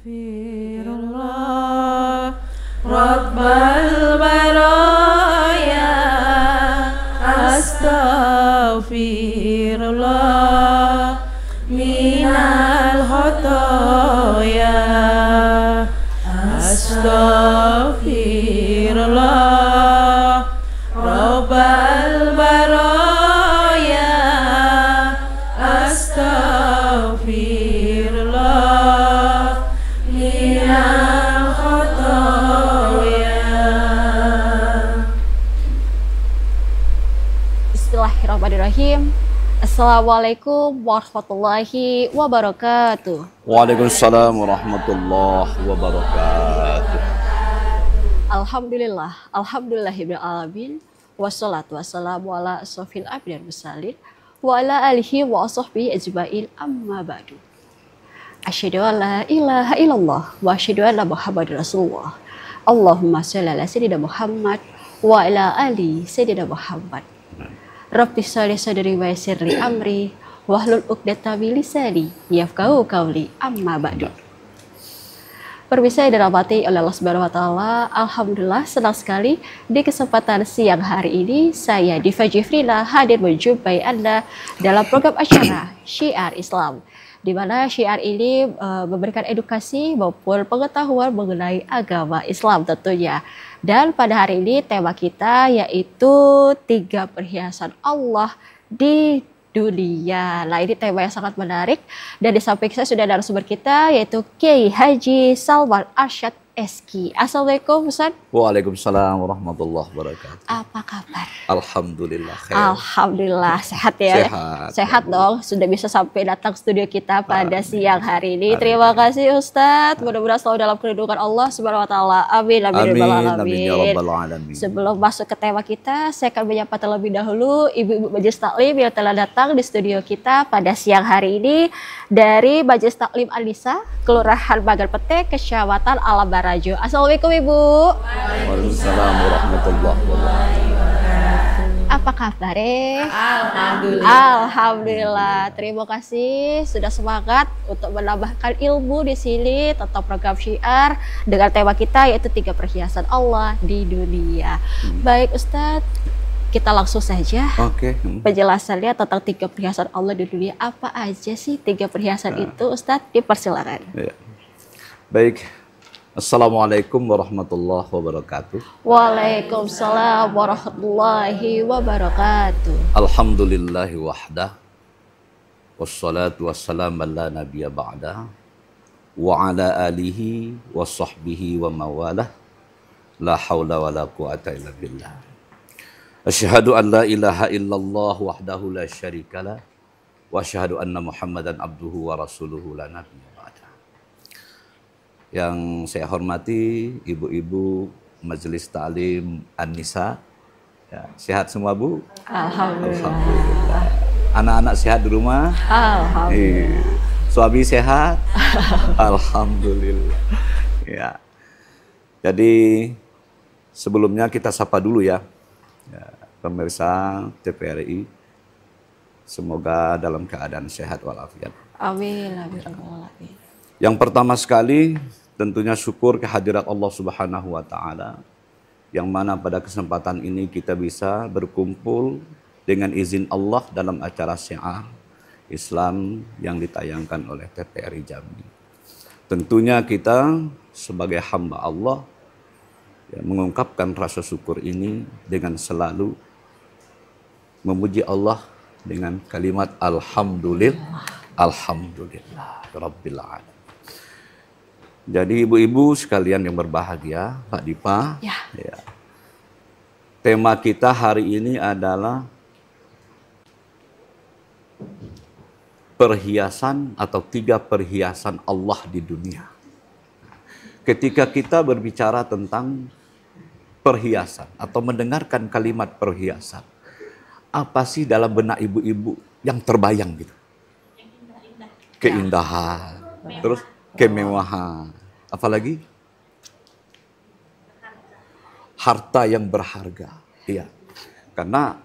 Astaghfirullah Rabbal baraya Astaghfirullah minal khotoya Astaghfirullah Rabbal baraya Astaghfirullah minal khotoya. Bismillahirrahmanirrahim. Assalamualaikum warahmatullahi wabarakatuh. Waalaikumsalam warahmatullahi wabarakatuh. Alhamdulillahirabbil alamin. Wassalatu wassalamu ala asyrofil anbiya'i wal mursalin wa ala alihi wa sahbihi ajmain, amma ba'du. Asyhadu an la ilaha illallah wa asyhadu anna Muhammadar Rasulullah. Allahumma shalli ala sayyidina Muhammad wa ala ali sayyidina Muhammad. Rabbi shrah sadri wa yassir li amri wahlul 'uqdatam min lisani yafqahu qawli, amma ba'du. Pemirsa yang dirahmati oleh Allah Subhanahu wa taala, alhamdulillah senang sekali di kesempatan siang hari ini saya Diva Jifrina hadir menjumpai Anda dalam program acara Syiar Islam, di mana syiar ini memberikan edukasi maupun pengetahuan mengenai agama Islam tentunya. Dan pada hari ini tema kita yaitu 3 perhiasan Allah di dunia. Nah, ini tema yang sangat menarik, dan di samping saya sudah ada narasumber kita yaitu Kiai Haji Salman Arsyad SQ. Assalamualaikum Ustaz. Waalaikumsalam warahmatullahi wabarakatuh. Apa kabar? Alhamdulillah khair. Alhamdulillah sehat ya. Sehat dong, sudah bisa sampai datang studio kita pada siang hari ini. Terima kasih Ustadz. Mudah-mudahan selalu dalam kelindungan Allah Subhanahu wa taala. Amin amin ya rabbal alamin. Sebelum masuk ke tema kita, saya akan menyapa terlebih dahulu ibu-ibu Majelis Taklim yang telah datang di studio kita pada siang hari ini dari Majelis Taklim An-Nisa, Kelurahan Bagan Petek, Kecamatan Alam Barajo. Assalamualaikum Ibu. Waalaikumsalam warahmatullahi wabarakatuh. Apa kabar? Alhamdulillah. Terima kasih sudah semangat untuk menambahkan ilmu di sini tentang program syiar dengan tema kita yaitu 3 perhiasan Allah di dunia. Baik Ustadz, kita langsung saja. Oke. Penjelasannya tentang 3 perhiasan Allah di dunia. Apa aja sih 3 perhiasan itu Ustadz? Dipersilakan. Ya. Baik. Assalamualaikum warahmatullahi wabarakatuh. Waalaikumsalam warahmatullahi wabarakatuh. Alhamdulillahi wahdah. Wassalatu wassalamu ala nabiyya ba'dah. Wa ala alihi wa sahbihi wa mawalah. La hawla wa la quwata illa billah. Asyhadu an la ilaha illallah wahdahu la syarikalah. Wa asyhadu anna Muhammadan abduhu wa rasuluhu la nabiyya ba'dah. Yang saya hormati ibu-ibu Majelis Ta'lim An-Nisa, ya, sehat semua Bu? Alhamdulillah. Anak-anak sehat di rumah? Alhamdulillah. Suami sehat? Alhamdulillah. Ya. Jadi sebelumnya kita sapa dulu ya, pemirsa TVRI. Semoga dalam keadaan sehat walafiat. Amin. Amin. Yang pertama sekali tentunya syukur kehadirat Allah Subhanahu wa taala, yang mana pada kesempatan ini kita bisa berkumpul dengan izin Allah dalam acara syiar Islam yang ditayangkan oleh TVRI Jambi. Tentunya kita sebagai hamba Allah ya, mengungkapkan rasa syukur ini dengan selalu memuji Allah dengan kalimat alhamdulillah, alhamdulillah rabbil alamin. Jadi ibu-ibu sekalian yang berbahagia, Pak Dipa, ya. Tema kita hari ini adalah perhiasan atau 3 perhiasan Allah di dunia. Ketika kita berbicara tentang perhiasan atau mendengarkan kalimat perhiasan, apa sih dalam benak ibu-ibu yang terbayang gitu? Keindahan, terus kemewahan, apalagi harta yang berharga. Iya, karena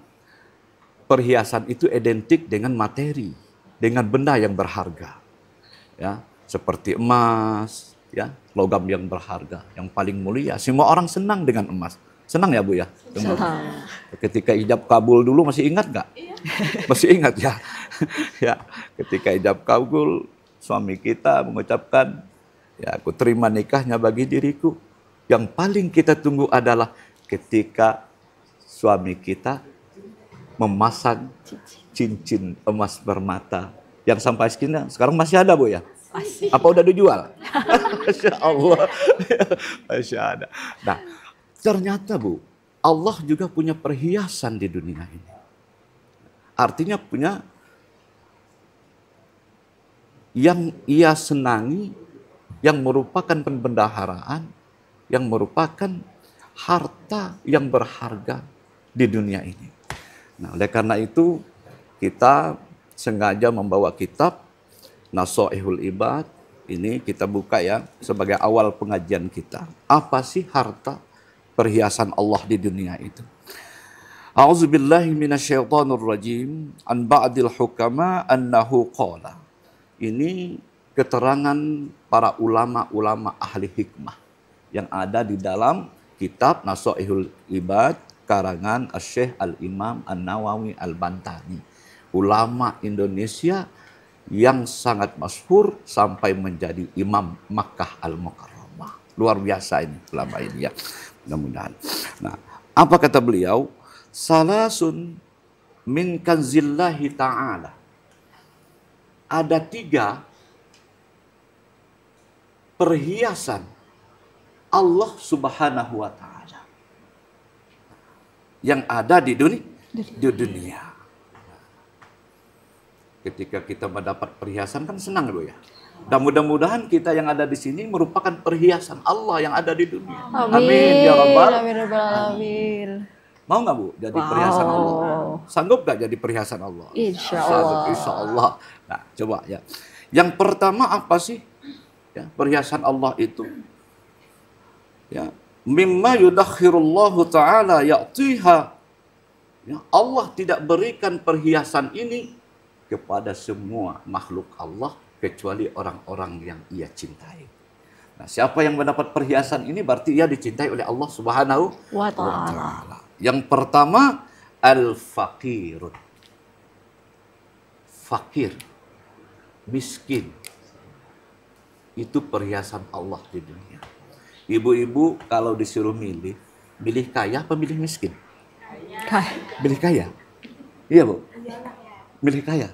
perhiasan itu identik dengan materi, dengan benda yang berharga, ya, seperti emas, ya, logam yang berharga, yang paling mulia. Semua orang senang dengan emas. Senang ya Bu ya? Senang. Ketika ijab kabul dulu masih ingat nggak? Masih ingat ya? Ya, ketika ijab kabul, suami kita mengucapkan, ya aku terima nikahnya bagi diriku. Yang paling kita tunggu adalah ketika suami kita memasang cincin emas bermata yang sampai sekarang masih ada Bu ya? Masih. Apa udah dijual? Masya Allah. Masya Allah. Nah, ternyata Bu, Allah juga punya perhiasan di dunia ini. Artinya punya yang ia senangi, yang merupakan pembendaharaan, yang merupakan harta yang berharga di dunia ini. Nah, oleh karena itu kita sengaja membawa kitab Nasoihul Ibad, ini kita buka ya sebagai awal pengajian kita. Apa sih harta perhiasan Allah di dunia itu? A'udzubillahi minasyaitonirrajim. An ba'dil hukama annahu qala. Ini keterangan para ulama-ulama ahli hikmah yang ada di dalam kitab Nasoihul Ibad karangan Asy-Syaikh Al-Imam An-Nawawi Al-Bantani. Ulama Indonesia yang sangat masyhur sampai menjadi imam Makkah Al-Mukarramah. Luar biasa ini ulama ini ya. Mudah-mudahan. Nah, apa kata beliau? Salasun min kanzillahi ta'ala. Ada 3 perhiasan Allah Subhanahu wa taala yang ada di dunia. Ketika kita mendapat perhiasan kan senang Bu ya. Dan mudah-mudahan kita yang ada di sini merupakan perhiasan Allah yang ada di dunia. Amin. Ya Rabbal. Amin Rabbal Alamin. Mau nggak Bu jadi perhiasan Allah? Sanggup nggak jadi perhiasan Allah? Insya Allah. Insya Allah. Nah, coba ya. Yang pertama apa sih? Ya, perhiasan Allah itu. Ya, mimma yudakhirullahu ta'ala ya'tiha. Ya, Allah tidak berikan perhiasan ini kepada semua makhluk Allah kecuali orang-orang yang ia cintai. Nah, siapa yang mendapat perhiasan ini berarti ia dicintai oleh Allah Subhanahu Wa ta'ala. Yang pertama, al-faqirun. Fakir, miskin. Itu perhiasan Allah di dunia. Ibu-ibu kalau disuruh milih kaya apa milih miskin? Milih kaya. Iya Bu? Milih kaya.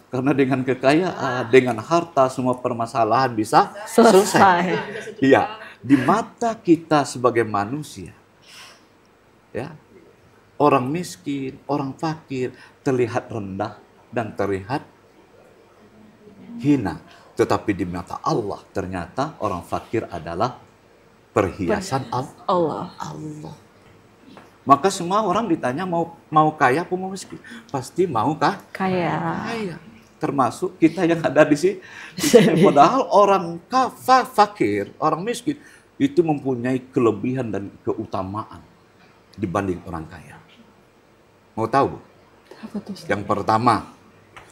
Karena dengan kekayaan, dengan harta, semua permasalahan bisa selesai. Iya, di mata kita sebagai manusia, ya, orang miskin, orang fakir terlihat rendah dan terlihat hina. Tetapi di mata Allah ternyata orang fakir adalah perhiasan Allah. Maka semua orang ditanya mau kaya apa mau miskin? Pasti mau kaya. Termasuk kita yang ada di sini. Padahal orang fakir, orang miskin itu mempunyai kelebihan dan keutamaan dibanding orang kaya. Mau tahu? Yang pertama,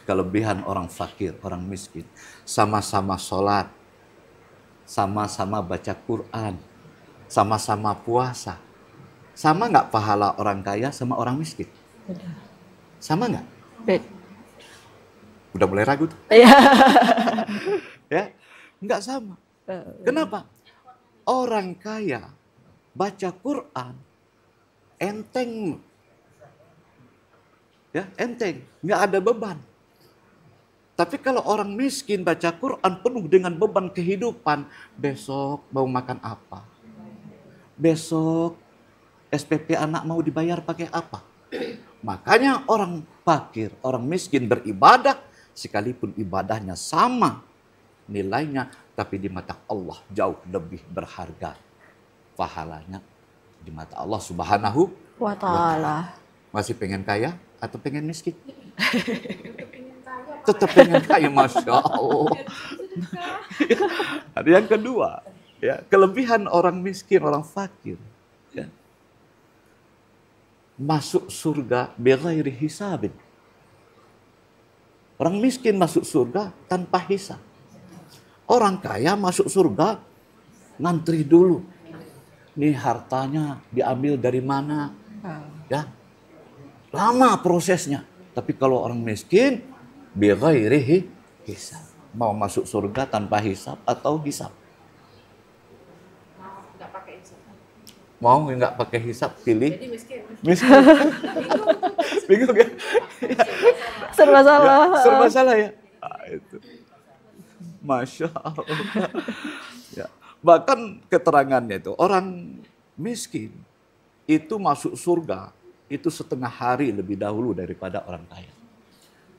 kelebihan orang fakir, orang miskin. Sama-sama sholat, sama-sama baca Quran, sama-sama puasa. Sama nggak pahala orang kaya sama orang miskin? Sama nggak? Udah mulai ragu tuh. Ya, nggak sama. Kenapa? Orang kaya baca Quran enteng, ya enteng, nggak ada beban. Tapi kalau orang miskin baca Quran penuh dengan beban kehidupan, besok mau makan apa? Besok SPP anak mau dibayar pakai apa? Makanya orang fakir, orang miskin beribadah, sekalipun ibadahnya sama nilainya, tapi di mata Allah jauh lebih berharga pahalanya di mata Allah Subhanahu Wa ta'ala. Masih pengen kaya atau pengen miskin? Tetap pengen kaya, Masya Allah. Ada yang kedua, ya, kelebihan orang miskin, orang fakir, ya, masuk surga bighairi hisabin. Orang miskin masuk surga tanpa hisab. Orang kaya masuk surga ngantri dulu. Nih hartanya diambil dari mana? Ya, lama prosesnya. Tapi kalau orang miskin, bighairi hisab. Mau masuk surga tanpa hisab atau hisab? Mau nggak pakai hisab, pilih miskin. Bingung ya? Serba salah. Serba salah ya. Nah, itu. Masya Allah. Ya. Bahkan keterangannya itu orang miskin itu masuk surga itu setengah hari lebih dahulu daripada orang kaya.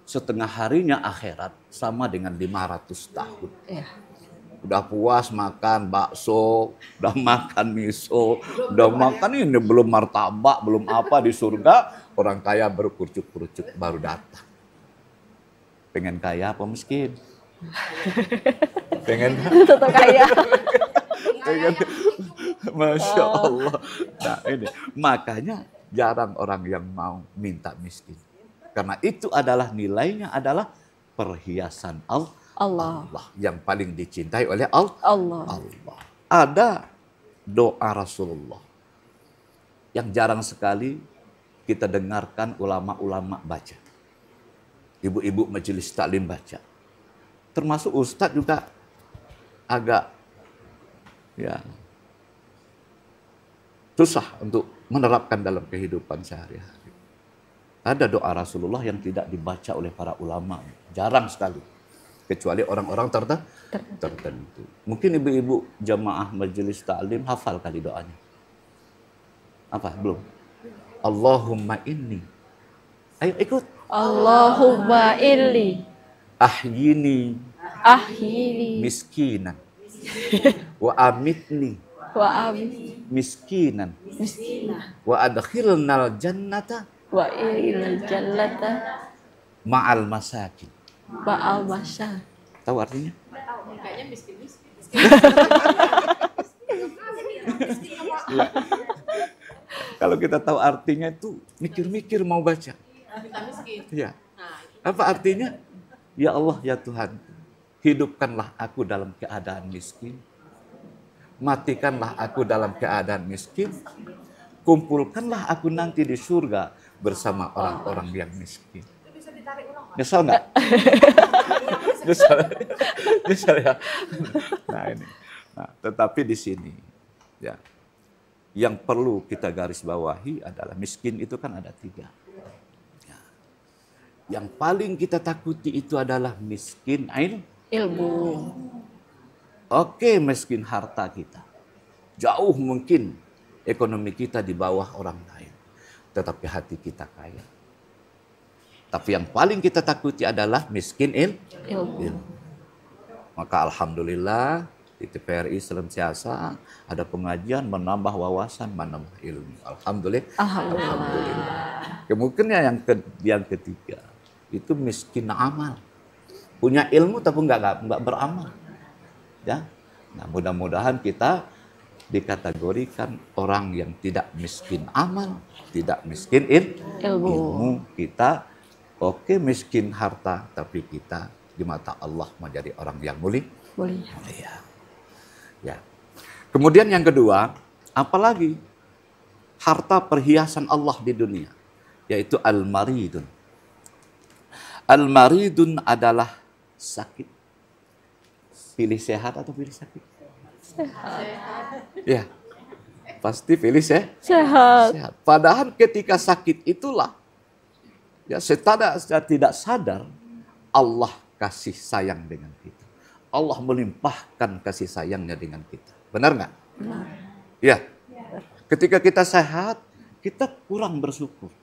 Setengah harinya akhirat sama dengan 500 tahun. Ya. Udah puas makan bakso, udah makan miso, udah makan ini belum martabak, belum apa di surga, orang kaya berkucuk-kucuk baru datang. Pengen kaya apa miskin? Pengen Tetap kaya. pengen. Masya Allah. Nah ini makanya jarang orang yang mau minta miskin. Karena itu adalah nilainya adalah perhiasan Allah yang paling dicintai oleh Allah. Ada doa Rasulullah yang jarang sekali kita dengarkan ulama-ulama baca. Ibu-ibu majelis taklim baca. Termasuk ustadz juga agak ya susah untuk menerapkan dalam kehidupan sehari-hari. Ada doa Rasulullah yang tidak dibaca oleh para ulama. Jarang sekali. Kecuali orang-orang tertentu. Mungkin ibu-ibu jamaah majelis taklim hafal kali doanya. Apa? Belum? Allahumma inni. Ayo ikut. Allahumma inni Ahyini miskinan. Wa amitni miskinan. Wa adkhilnal jannata wa ilal jannata ma'al masakin. ba'al masya. Tahu artinya? Kayaknya miskin. Kalau kita tahu artinya itu mikir-mikir mau baca. Iya. Apa artinya? Ya Allah ya Tuhan, hidupkanlah aku dalam keadaan miskin. Matikanlah aku dalam keadaan miskin. Kumpulkanlah aku nanti di surga bersama orang-orang yang miskin. Nyesal nggak? Nyesal ya. Nah ini. Nah, tetapi di sini ya, yang perlu kita garis bawahi adalah miskin itu kan ada 3. Ya. Yang paling kita takuti itu adalah miskin Ilmu. Oke, miskin harta kita. Jauh mungkin ekonomi kita di bawah orang lain. Tetapi hati kita kaya. Tapi yang paling kita takuti adalah miskin ilmu. Maka alhamdulillah di TPRI senantiasa ada pengajian menambah wawasan, menambah ilmu. Alhamdulillah. Kemudian yang ketiga itu miskin amal. Punya ilmu tapi nggak beramal. Ya. Nah, mudah-mudahan kita dikategorikan orang yang tidak miskin amal, tidak miskin ilmu. Kita oke miskin harta, tapi kita di mata Allah menjadi orang yang mulia. Ya. Kemudian yang kedua, apalagi harta perhiasan Allah di dunia, yaitu al-maridun. Al-maridun adalah sakit. Pilih sehat atau pilih sakit? Sehat. Ya, pasti pilih sehat. Padahal ketika sakit itulah, ya secara tidak sadar, Allah kasih sayang dengan kita. Allah melimpahkan kasih sayangnya dengan kita. Benar nggak? Benar. Ya. Ketika kita sehat, kita kurang bersyukur.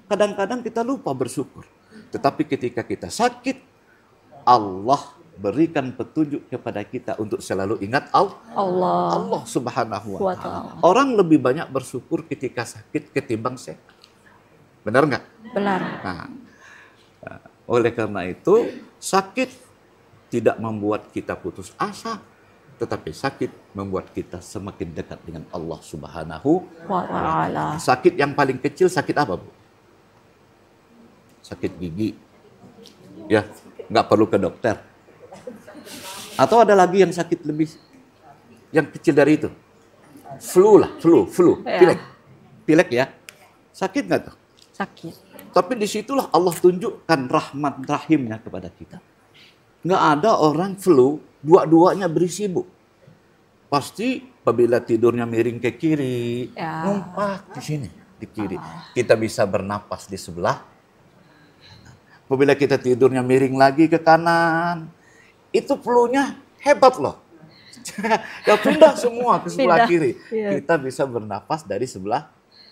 Kadang-kadang kita lupa bersyukur. Tetapi ketika kita sakit, Allah berikan petunjuk kepada kita untuk selalu ingat Allah Subhanahu wa ta'ala. Orang lebih banyak bersyukur ketika sakit ketimbang sehat. Benar nggak? Benar. Nah, oleh karena itu, sakit tidak membuat kita putus asa, tetapi sakit membuat kita semakin dekat dengan Allah Subhanahu wa ta'ala. Sakit yang paling kecil sakit apa, Bu? Sakit gigi. Ya, nggak perlu ke dokter. Atau ada lagi yang sakit lebih yang kecil dari itu. Flu lah, flu, Ya. pilek. Pilek ya. Sakit nggak tuh? Sakit. Tapi disitulah Allah tunjukkan rahmat rahimnya kepada kita. Nggak ada orang flu, dua-duanya berisi, Bu. Pasti apabila tidurnya miring ke kiri, Ya. numpak di sini, di kiri. Kita bisa bernapas di sebelah. Apabila kita tidurnya miring lagi ke kanan, itu flu-nya hebat loh. Ya pindah semua ke sebelah Pindah, kiri. iya. Kita bisa bernapas dari sebelah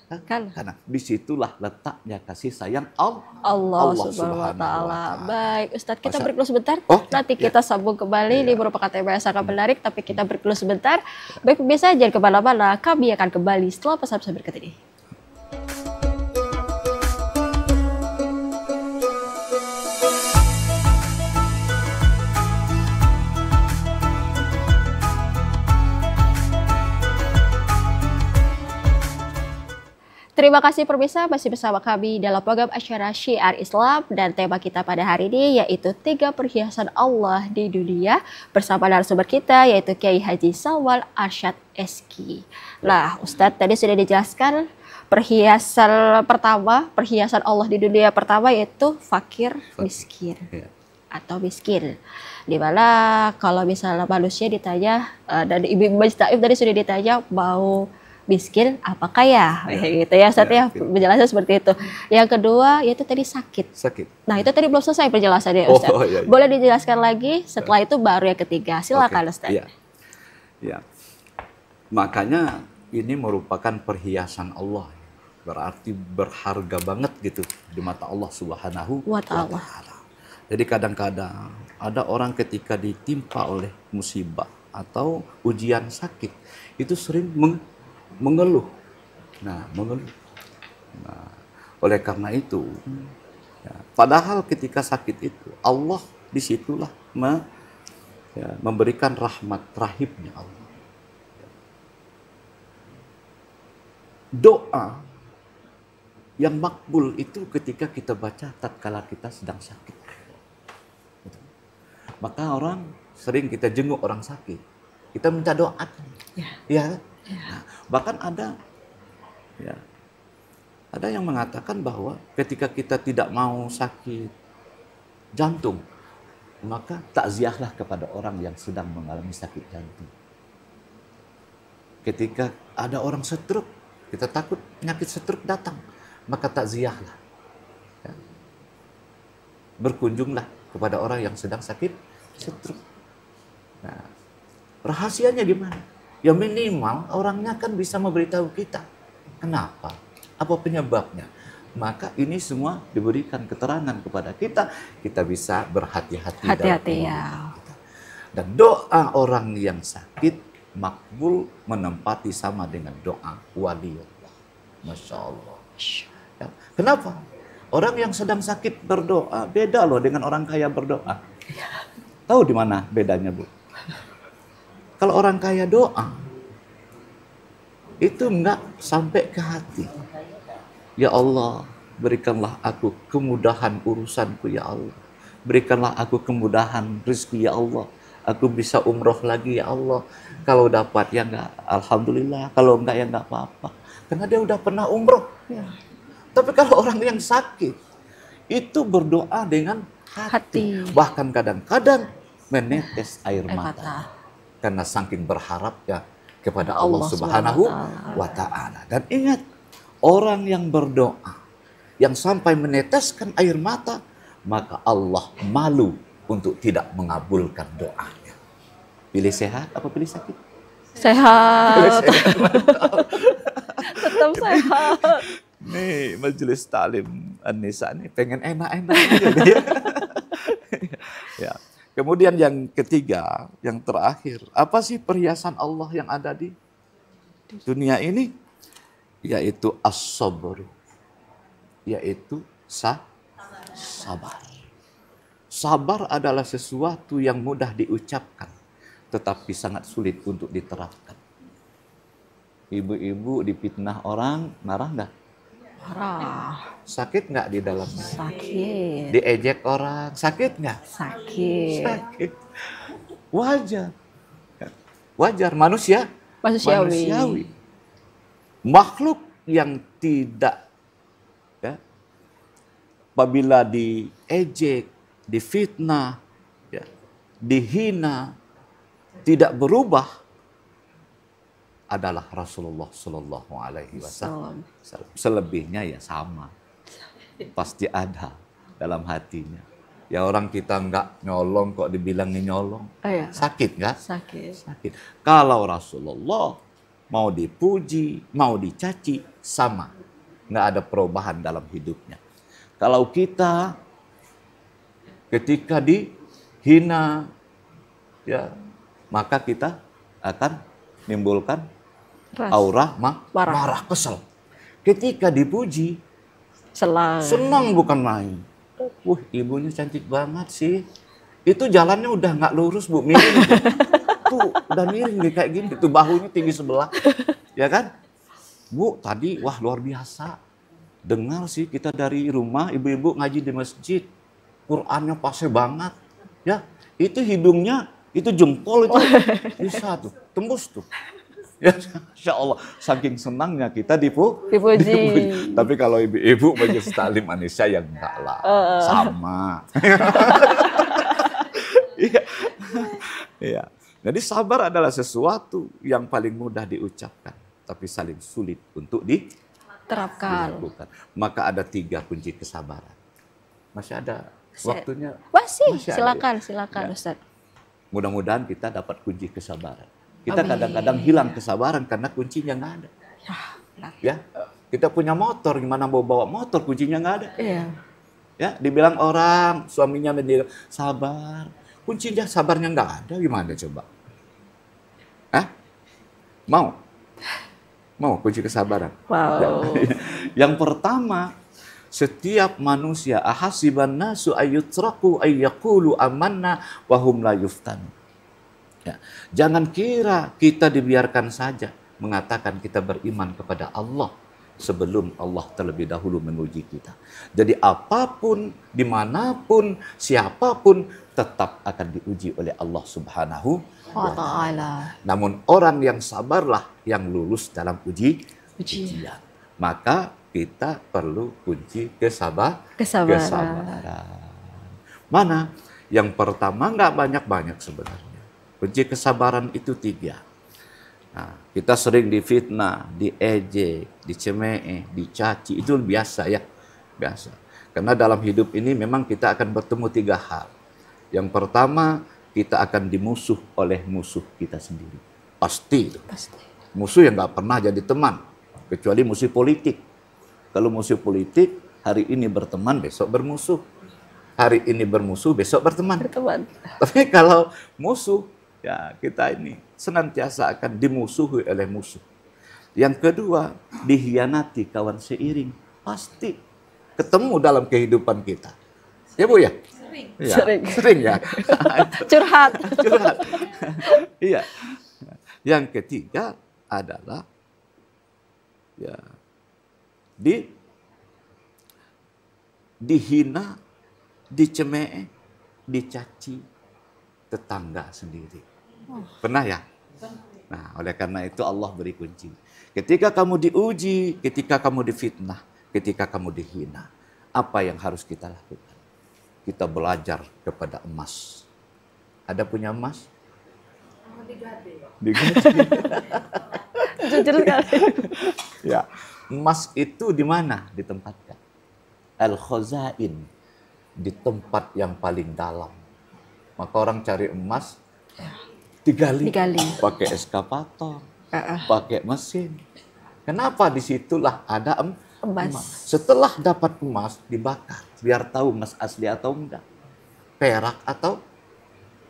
Kan kanan. Disitulah letaknya kasih sayang Allah. Allah Allah Subhanahu wa Subhanahu Ta'ala. wa Ta'ala. Baik, Ustadz, kita Masa- break dulu sebentar. Oh, Nanti ya. kita sambung kembali. Ini merupakan tema yang sangat menarik, tapi kita break dulu sebentar. Baik, pemirsa, jangan kemana-mana. Kami akan kembali setelah pesan-pesan berikut ini. Terima kasih pemirsa, masih bersama kami dalam program acara Syiar Islam, dan tema kita pada hari ini yaitu 3 perhiasan Allah di dunia bersama narasumber kita yaitu Kiai Haji Sawal Arsyad SQ. Nah, Ustadz tadi sudah dijelaskan perhiasan pertama, perhiasan Allah di dunia pertama yaitu fakir miskin Ya. atau miskin. Dimana kalau misalnya manusia ditanya, dan Ibu Majid Taif tadi sudah ditanya mau miskin apa kaya, gitu ya Ustadz ya, gitu. penjelasan seperti itu. Yang kedua yaitu tadi sakit. Sakit. Nah itu tadi belum selesai penjelasannya Oh, Ustadz. iya, iya. Boleh dijelaskan lagi, setelah itu baru yang ketiga. Silakan Oke, Ustadz. iya. Ya. Makanya ini merupakan perhiasan Allah. Berarti berharga banget gitu di mata Allah Subhanahu Wa ta'ala. Jadi kadang-kadang ada orang ketika ditimpa oleh musibah atau ujian sakit itu sering mengeluh. Nah, mengeluh. Nah, oleh karena itu, ya, padahal ketika sakit itu Allah disitulah memberikan rahmat rahimnya Allah. Doa yang makbul itu ketika kita baca tatkala kita sedang sakit. Maka orang sering kita jenguk orang sakit, kita minta doa, ya. Nah, bahkan ada yang mengatakan bahwa ketika kita tidak mau sakit jantung, maka takziahlah kepada orang yang sedang mengalami sakit jantung. Ketika ada orang stroke, kita takut penyakit stroke datang, maka takziahlah. Ya. Berkunjunglah kepada orang yang sedang sakit stroke. Nah, rahasianya gimana? Ya minimal orangnya kan bisa memberitahu kita. Kenapa? Apa penyebabnya? Maka ini semua diberikan keterangan kepada kita. Kita bisa berhati-hati. Hati-hati dalam ya. kita. Dan doa orang yang sakit makbul menempati sama dengan doa waliullah. Masya Allah. Ya. Kenapa? Orang yang sedang sakit berdoa beda loh dengan orang kaya berdoa. Tahu di mana bedanya, Bu? Kalau orang kaya doa, itu enggak sampai ke hati. Ya Allah, berikanlah aku kemudahan urusanku ya Allah. Berikanlah aku kemudahan rezeki ya Allah. Aku bisa umroh lagi ya Allah. Kalau dapat ya enggak, alhamdulillah. Kalau enggak ya enggak apa-apa. Karena dia udah pernah umroh. Ya. Tapi kalau orang yang sakit, itu berdoa dengan hati. Bahkan kadang-kadang menetes air mata. Karena saking berharapnya kepada Allah Subhanahu wa Ta'ala. Dan ingat, orang yang berdoa, yang sampai meneteskan air mata, maka Allah malu untuk tidak mengabulkan doanya. Pilih sehat apa pilih sakit? Sehat. Tetap sehat. Nih majelis taklim An-Nisa nih pengen enak-enak aja ya. Ya. Kemudian yang ketiga, yang terakhir, apa sih perhiasan Allah yang ada di dunia ini? Yaitu as-sabr. Yaitu sabar. Sabar adalah sesuatu yang mudah diucapkan, tetapi sangat sulit untuk diterapkan. Ibu-ibu dipitnah orang, marah nggak? Marah. Sakit nggak di dalamnya? Sakit. Diejek orang, sakit nggak? Sakit. Sakit. Wajar. wajar, Manusiawi. manusiawi. Makhluk yang tidak, ya, apabila diejek, difitnah, ya, dihina, tidak berubah adalah Rasulullah Shallallahu Alaihi Wasallam. Selebihnya ya sama, pasti ada dalam hatinya. Ya orang kita nggak nyolong kok dibilangin nyolong, Iya. sakit nggak? Sakit. Sakit. Kalau Rasulullah mau dipuji, mau dicaci, sama. Nggak ada perubahan dalam hidupnya. Kalau kita ketika dihina, ya, maka kita akan menimbulkan aura marah, kesel. Ketika dipuji, senang bukan main. Ibunya cantik banget sih. Itu jalannya udah nggak lurus, Bu, miring. Tuh udah miring nih kayak gini, tuh bahunya tinggi sebelah, ya kan? Bu, tadi wah luar biasa. Dengar sih kita dari rumah ibu-ibu ngaji di masjid, Qurannya pasnya banget, ya. Itu hidungnya, itu jempol itu bisa tuh, tembus tuh. Ya, Insya Allah, saking senangnya kita dipuji. Tapi kalau ibu-ibu majelis taklim manusia yang enggak lah, sama. Iya. Iya. Jadi sabar adalah sesuatu yang paling mudah diucapkan, tapi saling sulit untuk Terapkan. dilakukan. Maka ada 3 kunci kesabaran. Masih ada waktunya? Masih ada, silakan ya. Ustaz. Mudah-mudahan kita dapat kunci kesabaran. Kita kadang-kadang hilang kesabaran karena kuncinya nggak ada. Ya, kita punya motor, gimana mau bawa motor, kuncinya nggak ada. Iya. Ya, dibilang orang, suaminya mendidik, sabar. Kuncinya sabarnya nggak ada, gimana coba? Hah? Mau kunci kesabaran? Wow. Yang pertama, setiap manusia ahasiban nasu ayyutraku ayyaqulu amanna wa hum la yuftanu. Ya. Jangan kira kita dibiarkan saja mengatakan kita beriman kepada Allah sebelum Allah terlebih dahulu menguji kita. Jadi apapun, dimanapun, siapapun tetap akan diuji oleh Allah Subhanahu wa Ta'ala. Namun orang yang sabarlah yang lulus dalam ujian. Maka kita perlu kunci kesabaran. Mana? Yang pertama nggak banyak-banyak sebenarnya. Kunci kesabaran itu 3. Nah, kita sering difitnah, diejek, dicemooh, dicaci, itu biasa ya, biasa. Karena dalam hidup ini memang kita akan bertemu 3 hal. Yang pertama, kita akan dimusuh oleh musuh kita sendiri. Pasti. Musuh yang nggak pernah jadi teman, kecuali musuh politik. Kalau musuh politik, hari ini berteman, besok bermusuh. Hari ini bermusuh, besok berteman. Tapi kalau musuh, ya kita ini senantiasa akan dimusuhi oleh musuh. Yang kedua, dihianati kawan seiring. Pasti ketemu dalam kehidupan kita. Ya Bu ya? Sering ya. Curhat. Iya. Yang ketiga adalah ya dihina, dicemooh, dicaci tetangga sendiri. Pernah ya? Nah, oleh karena itu Allah beri kunci. Ketika kamu diuji, ketika kamu difitnah, ketika kamu dihina, apa yang harus kita lakukan? Kita belajar kepada emas. Ada punya emas? Digaji. Jujur sekali. Ya, emas itu di mana ditempatkan? Al-khazain, di tempat yang paling dalam. Maka orang cari emas, digali. Pakai eskavator, pakai mesin. Kenapa? Disitulah ada emas. Setelah dapat emas, dibakar. Biar tahu emas asli atau enggak. Perak atau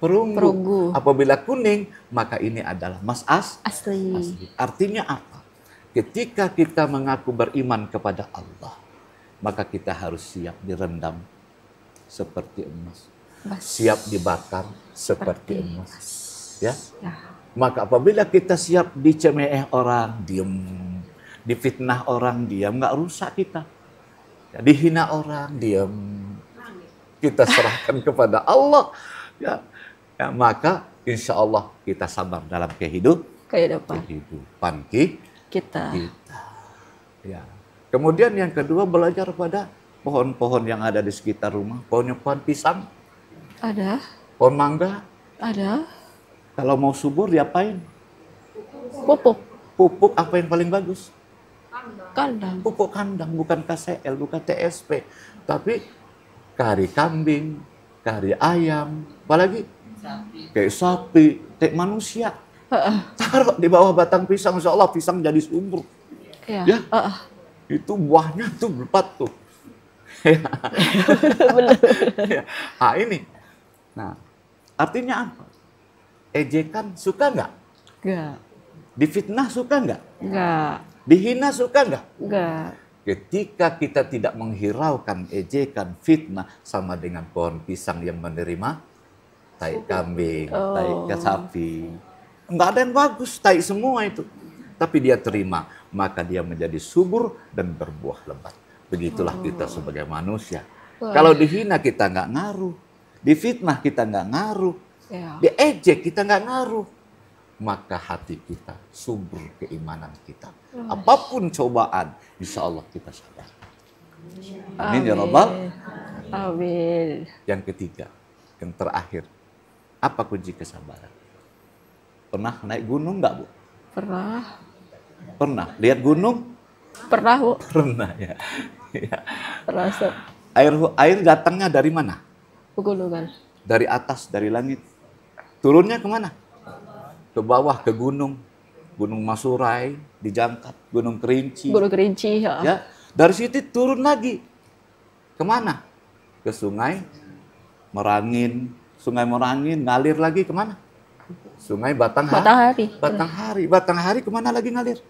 perunggu. Apabila kuning, maka ini adalah emas asli. Artinya apa? Ketika kita mengaku beriman kepada Allah, maka kita harus siap direndam seperti emas. Siap dibakar seperti emas. Ya. Maka apabila kita siap dicemooh orang, diam. Difitnah orang, diam. Nggak rusak kita. Ya, dihina orang, diam. Kita serahkan kepada Allah. Ya. Ya, maka insya Allah kita sabar dalam kehidupan kita. kita. Ya. Kemudian yang kedua, belajar pada pohon-pohon yang ada di sekitar rumah. Pohon pisang, Ada, pohon mangga. ada. Kalau mau subur diapain? Pupuk Pupuk apa yang paling bagus? kandang. Pupuk kandang, bukan KCL, bukan TSP. Tapi kari kambing, kari ayam, apalagi kayak sapi, kayak manusia. Taruh di bawah batang pisang, insya Allah pisang jadi subur. Ya. Ya. Itu buahnya tuh berlipat tuh. Ya. Nah ini. Nah, artinya apa? Ejekan suka nggak? Enggak. Difitnah suka nggak? Enggak. Dihina suka nggak? Enggak. Ketika kita tidak menghiraukan ejekan, fitnah, sama dengan pohon pisang yang menerima tai kambing, tai sapi. Nggak ada yang bagus, tai semua itu. Tapi dia terima, maka dia menjadi subur dan berbuah lebat. Begitulah kita sebagai manusia. Kalau dihina kita nggak ngaruh, difitnah kita nggak ngaruh, Ya. diejek kita nggak ngaruh. Maka hati kita subur, keimanan kita. Apapun cobaan, insya Allah kita sabar. Amin ya Rabbal. Amin. Yang ketiga, yang terakhir, apa kunci kesabaran? Pernah naik gunung nggak, Bu? Pernah. Pernah. Lihat gunung? Pernah, Bu. Pernah ya. Ya. Pernah, Ustaz. Air datangnya dari mana? Pegunungan. Dari atas, dari langit. Turunnya kemana? Ke bawah, ke gunung. Gunung Masurai, dijangkat. Gunung Kerinci. Gunung Kerinci, ya. Ya. Dari situ turun lagi. Kemana? Ke Sungai Merangin. Sungai Merangin ngalir lagi kemana? Sungai Batanghari. Batanghari kemana lagi ngalir?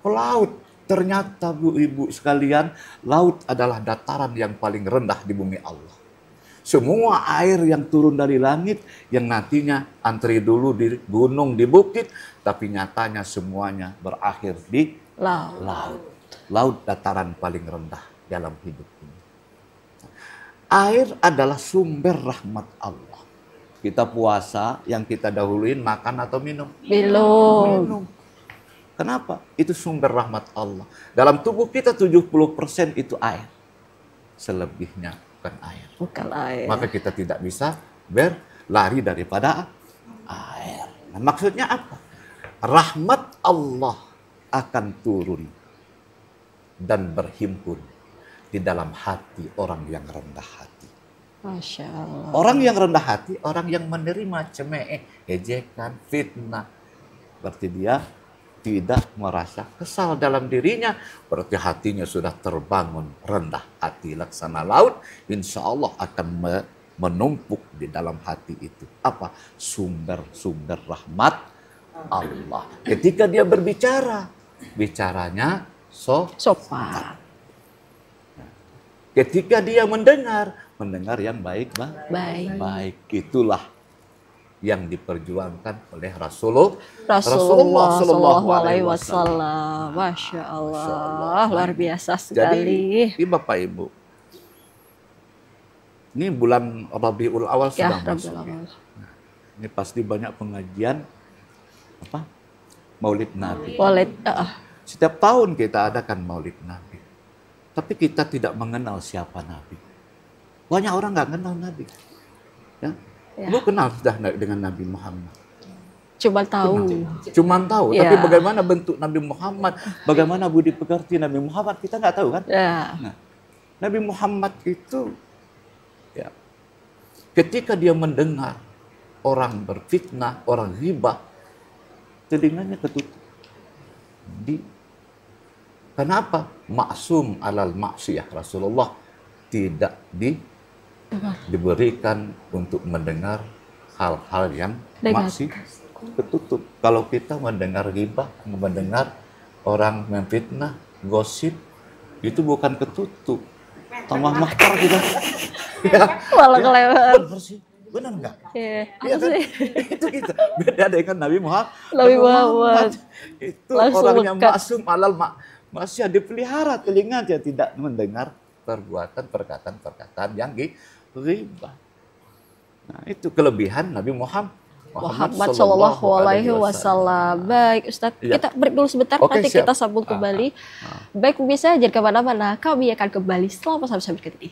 Ke laut. Ternyata Bu Ibu sekalian, laut adalah dataran yang paling rendah di bumi Allah. Semua air yang turun dari langit, yang nantinya antri dulu di gunung, di bukit, tapi nyatanya semuanya berakhir di laut. Laut dataran paling rendah dalam hidup ini. Air adalah sumber rahmat Allah. Kita puasa, yang kita dahuluin makan atau minum? Minum. Kenapa? Itu sumber rahmat Allah. Dalam tubuh kita 70% itu air. Selebihnya bukan air. Bukan air. Maka kita tidak bisa berlari daripada air. Nah, maksudnya apa? Rahmat Allah akan turun dan berhimpun di dalam hati orang yang rendah hati. Masya Allah. Orang yang rendah hati, orang yang menerima cemooh, ejekan, fitnah. Berarti dia tidak merasa kesal dalam dirinya. Berarti hatinya sudah terbangun rendah hati. Laksana laut, insya Allah akan menumpuk di dalam hati itu. Apa? Sumber-sumber rahmat Allah. Ketika dia berbicara, bicaranya Sopan. Ketika dia mendengar yang baik, baik. Itulah yang diperjuangkan oleh Rasulullah Sallallahu Alaihi Wasallam. Masya Allah, luar biasa sekali. Jadi, Bapak Ibu, ini bulan Rabiul Awal sudah masuk. Nah, ini pasti banyak pengajian Maulid Nabi. Setiap tahun kita adakan Maulid Nabi. Tapi kita tidak mengenal siapa Nabi. Banyak orang nggak kenal Nabi. Ya? Lu kenal sudah dengan Nabi Muhammad? Cuma tahu. Ya. Tapi bagaimana bentuk Nabi Muhammad, bagaimana budi pekerti Nabi Muhammad, kita nggak tahu kan? Ya. Nah, Nabi Muhammad itu, ya, ketika dia mendengar orang berfitnah, orang ghibah, telinganya ketutup. Kenapa? Maksum alal maksiyah. Rasulullah tidak diberikan untuk mendengar hal-hal yang masih ketutup. Kalau kita mendengar ghibah, mendengar orang memfitnah, gosip, itu bukan ketutup. Tambah mahkar kita. Malah kelewat. Benar sih. Benar nggak? Iya kan? Itu kita. Beda dengan Nabi Muhammad. Itu langsung orang yang lekat. maksum alal masih dipelihara telinganya, tidak mendengar perkataan yang ghibah. Nah, itu kelebihan Nabi Muhammad. Muhammad Shallallahu Alaihi Wasallam. Baik, Ustadz, Iya. kita break dulu sebentar, Oke, nanti siap. kita sambung kembali. Baik, pemirsa, jangan kemana-mana, kami akan kembali setelah pesan-pesan berikut ini.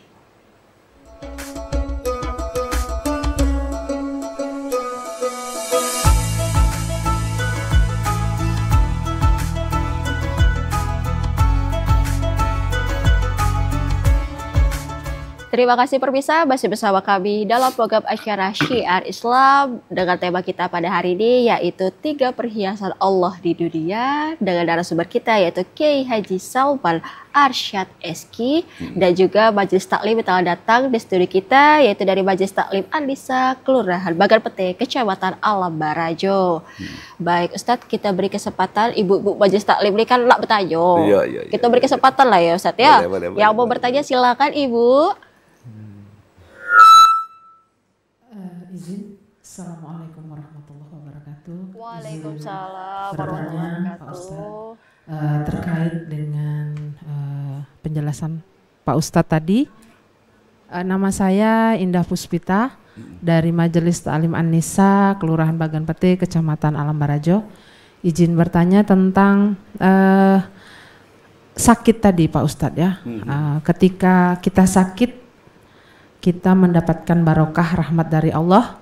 Terima kasih pemirsa, masih bersama kami dalam program acara Syiar Islam dengan tema kita pada hari ini yaitu 3 perhiasan Allah di dunia dengan narasumber kita yaitu Kiai Haji Salman Arsyad SK dan juga Majelis Taklim yang telah datang di studio kita yaitu dari Majelis Taklim An-Nisa Kelurahan Bagan Pete, Kecamatan Alam Barajo. Baik Ustadz, kita beri kesempatan ibu-ibu Majelis Taklim ini kan nak bertanya. Iya, Kita beri kesempatan lah ya Ustadz ya. Boleh, Yang mau boleh. bertanya silakan Ibu. Izin. Assalamualaikum warahmatullahi wabarakatuh. Waalaikumsalam Izin warahmatullahi bertanya, Pak wabarakatuh. terkait dengan penjelasan Pak Ustadz tadi. Nama saya Indah Puspita dari Majelis Ta'lim An-Nisa Kelurahan Bagan Pete, Kecamatan Alam Barajo. Izin bertanya tentang sakit tadi Pak Ustadz ya. Ketika kita sakit, kita mendapatkan barokah rahmat dari Allah.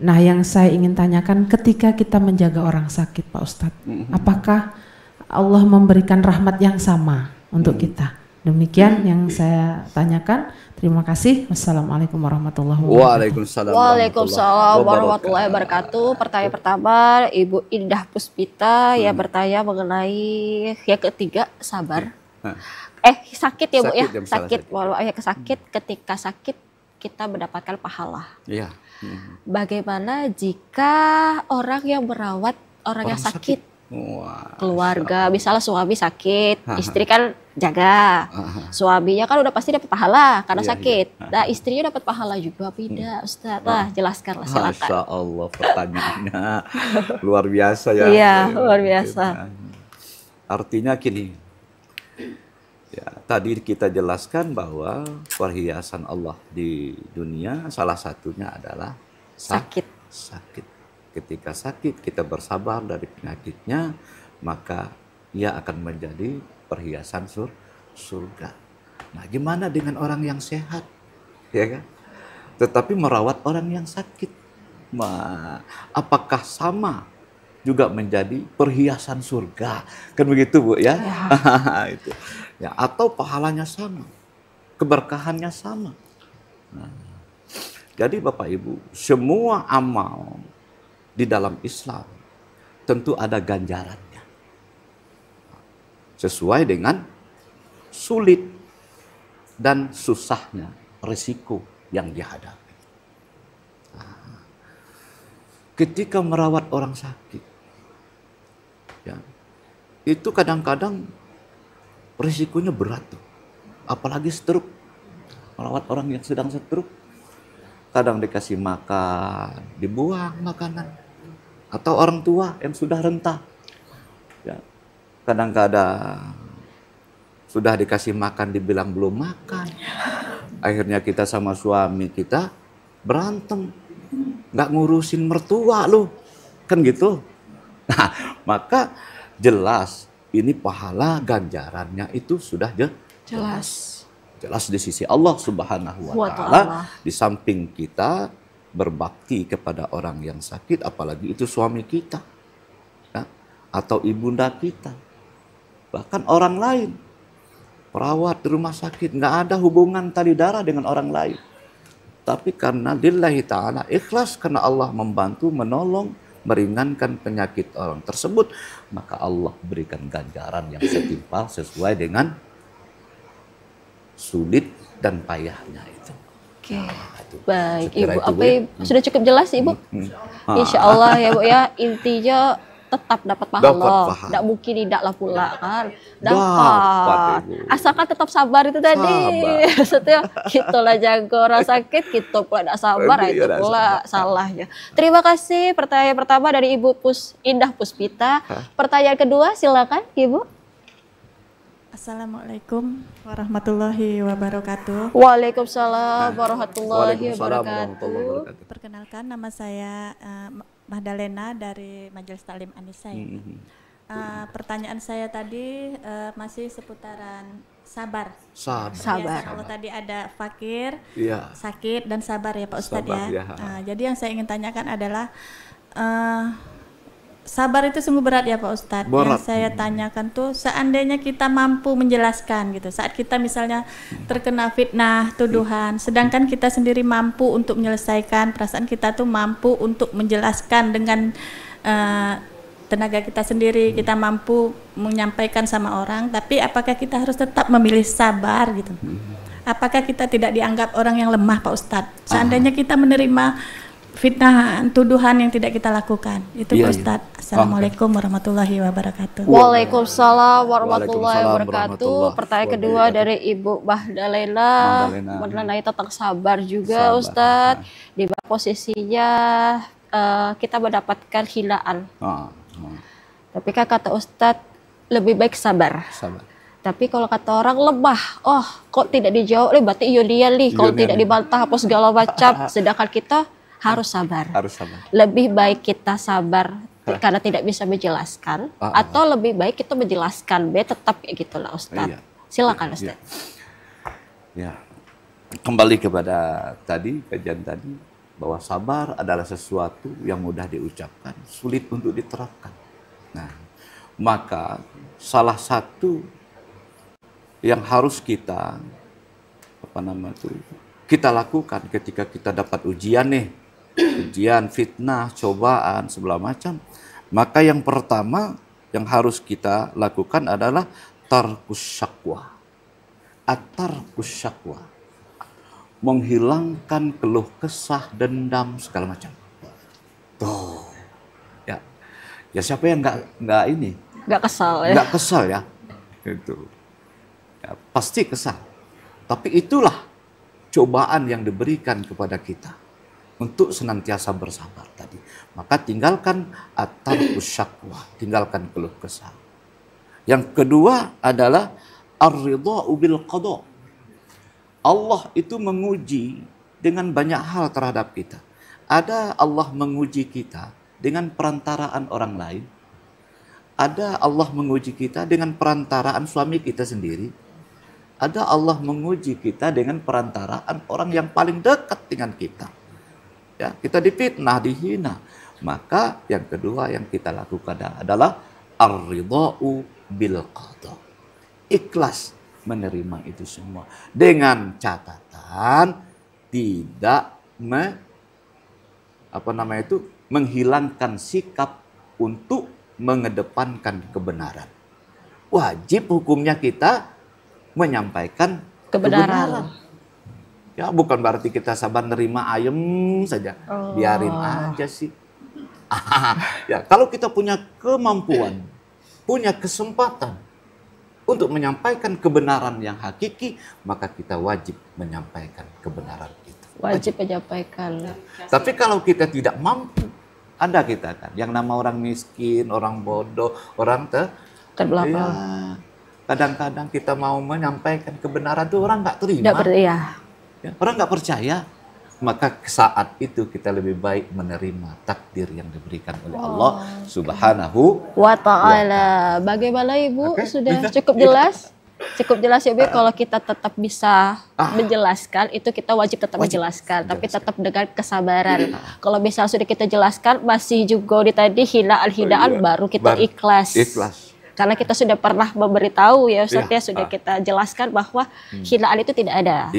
Nah, yang saya ingin tanyakan, ketika kita menjaga orang sakit, Pak Ustadz, apakah Allah memberikan rahmat yang sama untuk kita? Demikian yang saya tanyakan. Terima kasih. Wassalamualaikum warahmatullahi wabarakatuh. Waalaikumsalam. Waalaikumsalam warahmatullahi wabarakatuh. Pertanyaan pertama, Ibu Indah Puspita yang bertanya mengenai yang ketiga, sabar. Sakit ya Bu ya, Sakit, yang salah sakit. sakit. Walau sakit, ketika sakit kita mendapatkan pahala. Iya. Bagaimana jika orang yang merawat orang yang sakit? Wah. Keluarga, misalnya suami sakit, istri kan jaga. Suaminya kan udah pasti dapat pahala karena Iya, sakit. Nah, istrinya dapat pahala juga tidak, Ustaz? Nah, jelaskanlah silakan. Masya Allah, pertanyaannya luar biasa ya. Iya, luar biasa. Artinya gini, ya, tadi kita jelaskan bahwa perhiasan Allah di dunia salah satunya adalah Sakit. Sakit. Ketika sakit kita bersabar dari penyakitnya, maka ia akan menjadi perhiasan surga. Nah, gimana dengan orang yang sehat? Ya kan? Tetapi merawat orang yang sakit, apakah sama juga menjadi perhiasan surga? Kan begitu, Bu ya? Itu. Ya, atau pahalanya sama, keberkahannya sama. Nah, jadi Bapak Ibu, semua amal di dalam Islam tentu ada ganjarannya. Sesuai dengan sulit dan susahnya risiko yang dihadapi. Nah, ketika merawat orang sakit, ya, itu kadang-kadang risikonya berat tuh. Apalagi stroke. Merawat orang yang sedang stroke, kadang dikasih makan, dibuang makanan. Atau orang tua yang sudah renta, ya, kadang-kadang sudah dikasih makan dibilang belum makan. Akhirnya kita sama suami kita berantem, nggak ngurusin mertua loh, kan gitu. Nah, maka jelas ini pahala ganjarannya itu sudah jelas di sisi Allah Subhanahu wa Ta'ala. Di samping kita berbakti kepada orang yang sakit, apalagi itu suami kita, ya, atau ibunda kita, bahkan orang lain, perawat di rumah sakit, nggak ada hubungan tali darah dengan orang lain, tapi karena lillahi ta'ala ikhlas, karena Allah membantu, menolong, meringankan penyakit orang tersebut, maka Allah berikan ganjaran yang setimpal sesuai dengan sulit dan payahnya itu. Oke. Nah, Baik, sekira Ibu. itu, Apa Bu, ya. sudah cukup jelas, Ibu? Insya Allah ya, Bu ya. Intinya tetap dapat pahala. Tidak mungkin tidaklah pula kan. Dapat. Ibu. Asalkan tetap sabar itu tadi. Maksudnya gitulah jago orang sakit, gitu pula tidak sabar, itu pula salahnya. Terima kasih. Pertanyaan pertama dari Ibu Indah Puspita. Pertanyaan kedua silakan, Ibu. Assalamualaikum warahmatullahi wabarakatuh. Waalaikumsalam warahmatullahi wabarakatuh. Perkenalkan, nama saya Magdalena dari Majelis Taklim Anisa. Ya. Pertanyaan saya tadi masih seputaran sabar. Sabar. Ya, kalau tadi ada fakir, Iya. sakit dan sabar ya Pak Ustadz Sabar, ya. ya. Jadi yang saya ingin tanyakan adalah sabar itu sungguh berat ya Pak Ustadz. Berat. Yang saya tanyakan tuh seandainya kita mampu menjelaskan gitu. Saat kita misalnya terkena fitnah, tuduhan, sedangkan kita sendiri mampu untuk menyelesaikan, perasaan kita tuh mampu untuk menjelaskan dengan tenaga kita sendiri, kita mampu menyampaikan sama orang, tapi apakah kita harus tetap memilih sabar gitu? Apakah kita tidak dianggap orang yang lemah Pak Ustadz? Seandainya kita menerima fitnahan, tuduhan yang tidak kita lakukan, itu Pak Ustadz. Assalamualaikum warahmatullahi wabarakatuh. Waalaikumsalam warahmatullahi Waalaikumsalam wabarakatuh. warahmatullahi Pertanyaan kedua dari Ibu Magdalena mengenai tentang sabar juga Ustadz. Di mana posisinya kita mendapatkan hilaan. Tapi kan kata Ustadz lebih baik sabar. Tapi kalau kata orang lemah, oh kok tidak dijawab, berarti iya nih. Kalau tidak dibantah apa segala macam, sedangkan kita harus sabar. Lebih baik kita sabar karena tidak bisa menjelaskan, atau lebih baik kita menjelaskan, tetap kayak gitulah Ustadz. Silakan Ustadz. Ya, kembali kepada tadi kajian tadi bahwa sabar adalah sesuatu yang mudah diucapkan, sulit untuk diterapkan. Nah, maka salah satu yang harus kita kita lakukan ketika kita dapat ujian nih, ujian, fitnah, cobaan, segala macam, maka yang pertama yang harus kita lakukan adalah tarkus syakwa. At-tarkus syakwa, menghilangkan keluh kesah, dendam, segala macam. Tuh. Ya siapa yang nggak kesal ya? Nggak kesal ya, itu. Ya, pasti kesal. Tapi itulah cobaan yang diberikan kepada kita untuk senantiasa bersabar tadi. Maka tinggalkan at-tarkus syakwa, tinggalkan keluh kesah. Yang kedua adalah ar-ridha'u bil qada. Allah itu menguji dengan banyak hal terhadap kita. Ada Allah menguji kita dengan perantaraan orang lain. Ada Allah menguji kita dengan perantaraan suami kita sendiri. Ada Allah menguji kita dengan perantaraan orang yang paling dekat dengan kita. Ya, kita difitnah, dihina. Maka yang kedua yang kita lakukan adalah ar-ridha'u bil qada. Ikhlas menerima itu semua dengan catatan tidak menghilangkan sikap untuk mengedepankan kebenaran. Wajib hukumnya kita menyampaikan kebenaran. Ya, bukan berarti kita sabar nerima ayam saja. Biarin aja sih. Ya, kalau kita punya kemampuan, punya kesempatan untuk menyampaikan kebenaran yang hakiki, maka kita wajib menyampaikan kebenaran itu. Wajib menyampaikan. Tapi kalau kita tidak mampu, ada kita kan, yang nama orang miskin, orang bodoh, orang terbelakang. Ya, kadang-kadang kita mau menyampaikan kebenaran itu orang nggak terima. Ya, orang nggak percaya. Maka saat itu kita lebih baik menerima takdir yang diberikan oleh Allah Subhanahu wa ta'ala. Bagaimana Ibu? Sudah cukup jelas? Cukup jelas ya Bu, kalau kita tetap bisa menjelaskan, itu kita wajib tetap menjelaskan, tapi tetap dengan kesabaran. Kalau misal sudah kita jelaskan, masih juga di tadi hina-hidaan, baru kita ikhlas. Karena kita sudah pernah memberitahu ya Ustaz ya, sudah kita jelaskan bahwa hinaan itu tidak ada.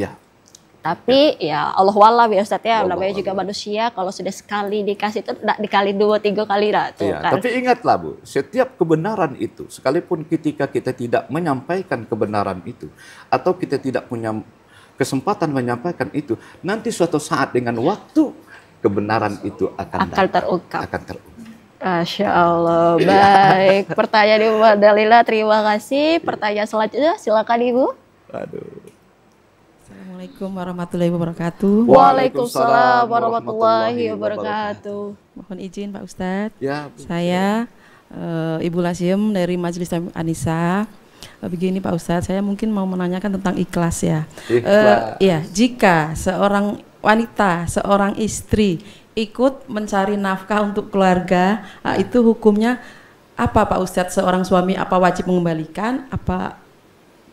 Tapi ya Allah walam ya Ustaz ya, namanya juga manusia, kalau sudah sekali dikasih itu tidak dikali 2-3 kali kan. Tapi ingatlah Bu, setiap kebenaran itu, sekalipun ketika kita tidak menyampaikan kebenaran itu, atau kita tidak punya kesempatan menyampaikan itu, nanti suatu saat dengan waktu, kebenaran itu akan terungkap. Masya Allah, Iya. Baik. Pertanyaan Ibu Magdalena, terima kasih. Pertanyaan selanjutnya, silakan Ibu. Assalamualaikum warahmatullahi wabarakatuh. Waalaikumsalam warahmatullahi wabarakatuh. Mohon izin Pak Ustadz. Ya, saya Ibu Lasim dari Majelis Taklim Anisa. Begini Pak Ustadz, saya mungkin mau menanyakan tentang ikhlas ya. Ikhlas. Ya, jika seorang wanita, seorang istri ikut mencari nafkah untuk keluarga, itu hukumnya apa Pak Ustadz? Seorang suami apa wajib mengembalikan? Apa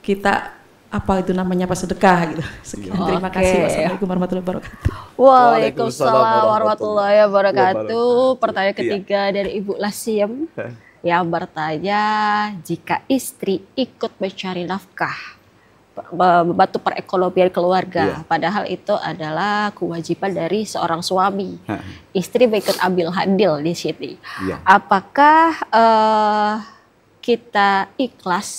kita apa itu namanya sedekah gitu? Sekian, terima kasih. Wassalamualaikum warahmatullahi wabarakatuh. Waalaikumsalam warahmatullahi wabarakatuh. Pertanyaan ketiga dari Ibu Lasiem yang bertanya, jika istri ikut mencari nafkah, membantu perekonomian keluarga, padahal itu adalah kewajiban dari seorang suami. Istri ikut ambil andil di sini. Apakah kita ikhlas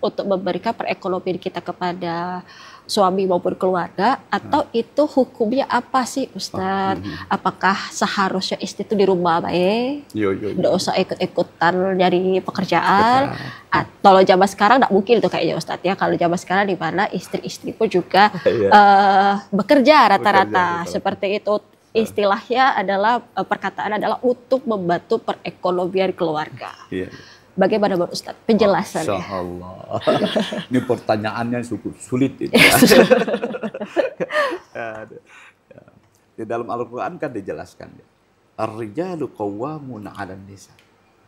untuk memberikan perekonomian kita kepada suami maupun keluarga, atau itu hukumnya apa sih Ustadz? Apakah seharusnya istri itu di rumah baik, nggak usah ikut-ikutan nyari pekerjaan? Kalau zaman sekarang nggak mungkin tuh kayaknya Ustadz ya. Kalau zaman sekarang di mana istri-istri pun juga bekerja rata-rata seperti itu. Istilahnya adalah perkataan adalah untuk membantu perekonomian keluarga. Bagaimana Bapak Ustadz penjelasannya? Masya Allah. Ini pertanyaannya cukup sulit itu. Di dalam Al-Quran kan dijelaskan, ar-rijalu qawwamuna 'alan nisa.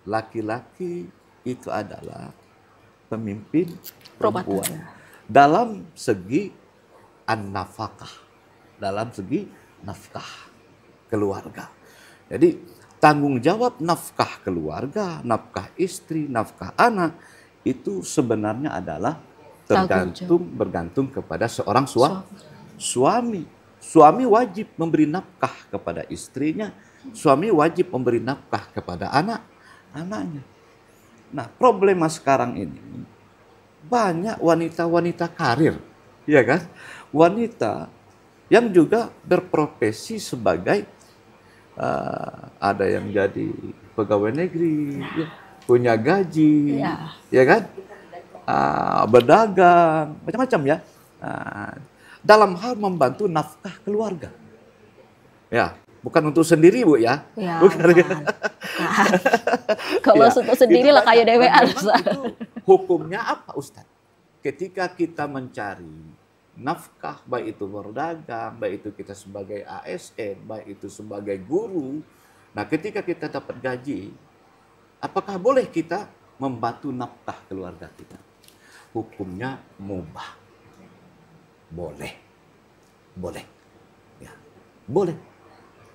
Laki-laki itu adalah pemimpin perempuan dalam segi an-nafaqah, dalam segi nafkah keluarga. Jadi tanggung jawab nafkah keluarga, nafkah istri, nafkah anak itu sebenarnya adalah bergantung kepada seorang suami. Suami wajib memberi nafkah kepada istrinya, suami wajib memberi nafkah kepada anak-anaknya. Nah, problema sekarang ini banyak wanita-wanita karir, ya kan? Wanita yang juga berprofesi sebagai ada yang jadi pegawai negeri, punya gaji, ya kan, berdagang, macam-macam ya, dalam hal membantu nafkah keluarga, ya, bukan untuk sendiri Bu ya, bukan. Kalau untuk sendiri lah kayak dewean. Hukumnya apa Ustadz? Ketika kita mencari nafkah, baik itu berdagang, baik itu kita sebagai ASN, baik itu sebagai guru. Nah, ketika kita dapat gaji, apakah boleh kita membantu nafkah keluarga kita? Hukumnya mubah. Boleh. Boleh. Ya. Boleh.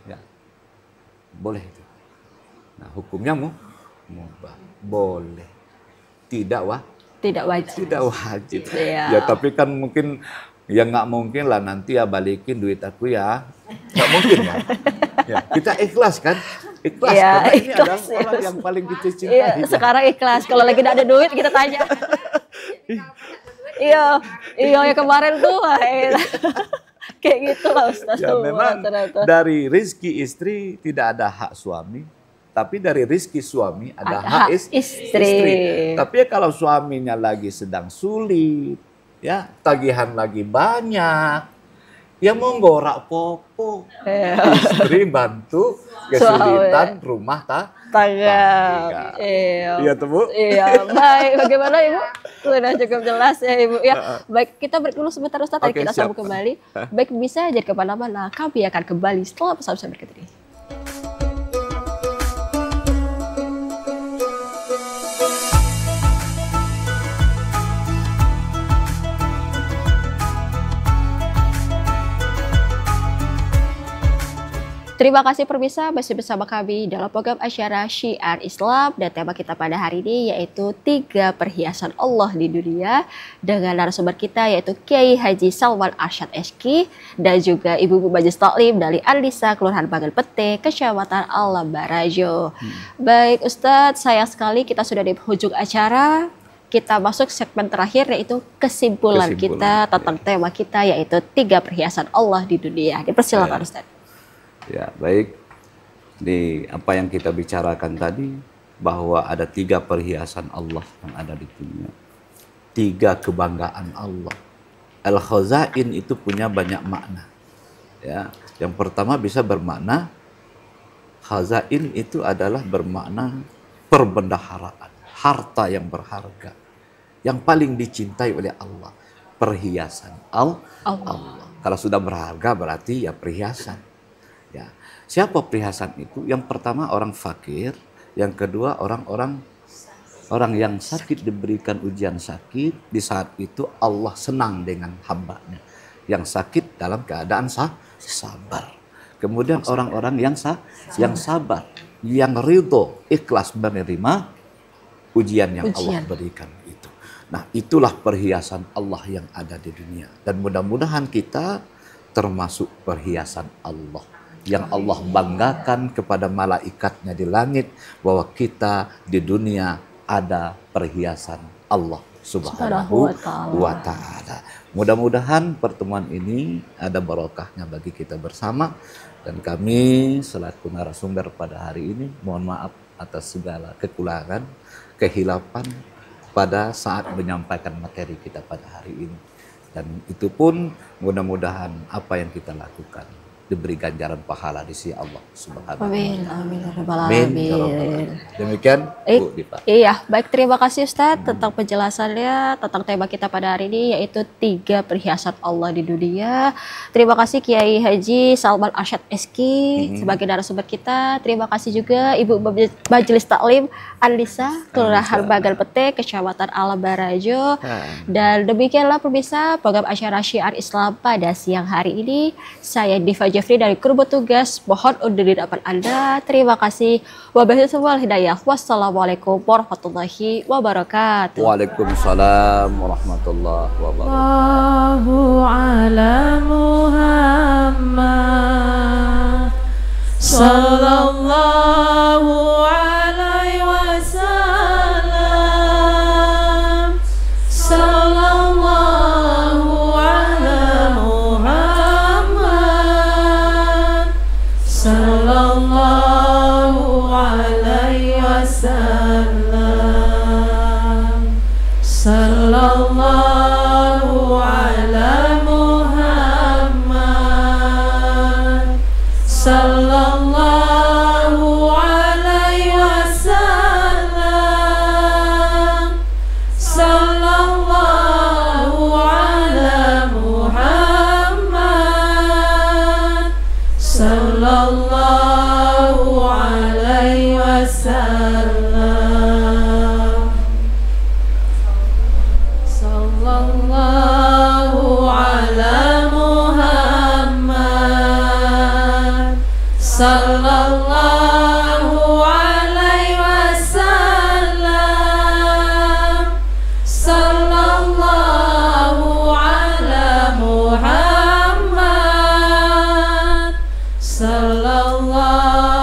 Ya. Boleh itu. Nah, hukumnya mubah. Boleh. Tidak wajib. Tidak wajib. Ya, tapi kan mungkin ya nggak mungkin lah nanti ya balikin duit aku ya. Nggak mungkin ya. Ya, kita ikhlas kan? Ikhlas. Ya, karena ini ikhlas, adalah orang yang paling kita cintai. Sekarang ikhlas. Kalau lagi nggak ada duit kita tanya. Iya ya kemarin tuh. Kayak gitu lah Ustaz. Ya, memang dari rezeki istri tidak ada hak suami. Tapi dari rezeki suami ada hak istri. Tapi ya kalau suaminya lagi sedang sulit, ya tagihan lagi banyak, ya monggo rak popo. Istri bantu kesulitan rumah tangga. Iya Bu. Iya, baik. Bagaimana Ibu? Sudah cukup jelas ya Ibu. Ya, baik, kita break dulu sebentar Ustaz, kita sambung kembali. Baik, bisa jadi kemana-mana. Kami akan kembali setelah pesan-pesan berikut ini. Terima kasih pemirsa, masih bersama kami dalam program acara Syiar Islam, dan tema kita pada hari ini yaitu 3 perhiasan Allah di dunia dengan narasumber kita yaitu Kiai Haji Salman Arsyad SK dan juga Ibu Majelis Taklim dari Al-Nisa Kelurahan Bangal Pete, Kecamatan Alam Barajo. Baik Ustadz, sayang sekali kita sudah di ujung acara. Kita masuk segmen terakhir yaitu kesimpulan kita tentang tema kita yaitu 3 perhiasan Allah di dunia. Dipersilakan Ustadz. Ya, baik. Di apa yang kita bicarakan tadi, bahwa ada 3 perhiasan Allah yang ada di dunia. 3 kebanggaan Allah. Al-Khazain itu punya banyak makna. Ya, yang pertama bisa bermakna Khazain itu adalah bermakna perbendaharaan, harta yang berharga, yang paling dicintai oleh Allah, perhiasan Allah. Kalau sudah berharga berarti ya perhiasan. Ya. Siapa perhiasan itu? Yang pertama orang fakir, yang kedua orang yang sakit diberikan ujian sakit. Di saat itu Allah senang dengan hambanya yang sakit dalam keadaan sabar. Kemudian orang-orang yang sabar, yang ridho, ikhlas menerima ujian yang Allah berikan itu. Nah, itulah perhiasan Allah yang ada di dunia. Dan mudah-mudahan kita termasuk perhiasan Allah yang Allah banggakan kepada malaikatnya di langit, bahwa kita di dunia ada perhiasan Allah Subhanahu wa Ta'ala. Mudah-mudahan pertemuan ini ada barokahnya bagi kita bersama, dan kami selaku narasumber pada hari ini mohon maaf atas segala kekurangan, kehilapan pada saat menyampaikan materi kita pada hari ini. Dan itu pun mudah-mudahan apa yang kita lakukan diberi ganjaran pahala di sisi Allah Subhanahu wa Ta'ala. Amin. Demikian Bu Dipa. Iya, baik, terima kasih Ustadz tentang penjelasannya tentang tema kita pada hari ini, yaitu 3 perhiasan Allah di dunia. Terima kasih Kiai Haji Salman Arsyad Eski sebagai narasumber kita. Terima kasih juga Ibu Majelis Taklim Anissa, Kelurahan Bagan Pete, Kecamatan Alam Barajo. Dan demikianlah pemirsa program acara Syiar Islam pada siang hari ini. Saya Diva Jeffrey dari kru petugas, mohon undur diri dapat Anda. Terima kasih. Wabillahi hidayah. Wassalamualaikum warahmatullahi wabarakatuh. Waalaikumsalam warahmatullahi wabarakatuh. Allahu ala Muhammad sallallahu alaihi wasallam. Sallallahu ala Muhammad sallallahu alaihi wasallam. Sallallahu ala Muhammad sallallahu alaihi wasallam. Sallallahu ala Muhammad sallallahu alaihi wasallam. Sallallahu ala Muhammad sallallahu alaihi wasallam. Sallallahu ala Muhammad sallallahu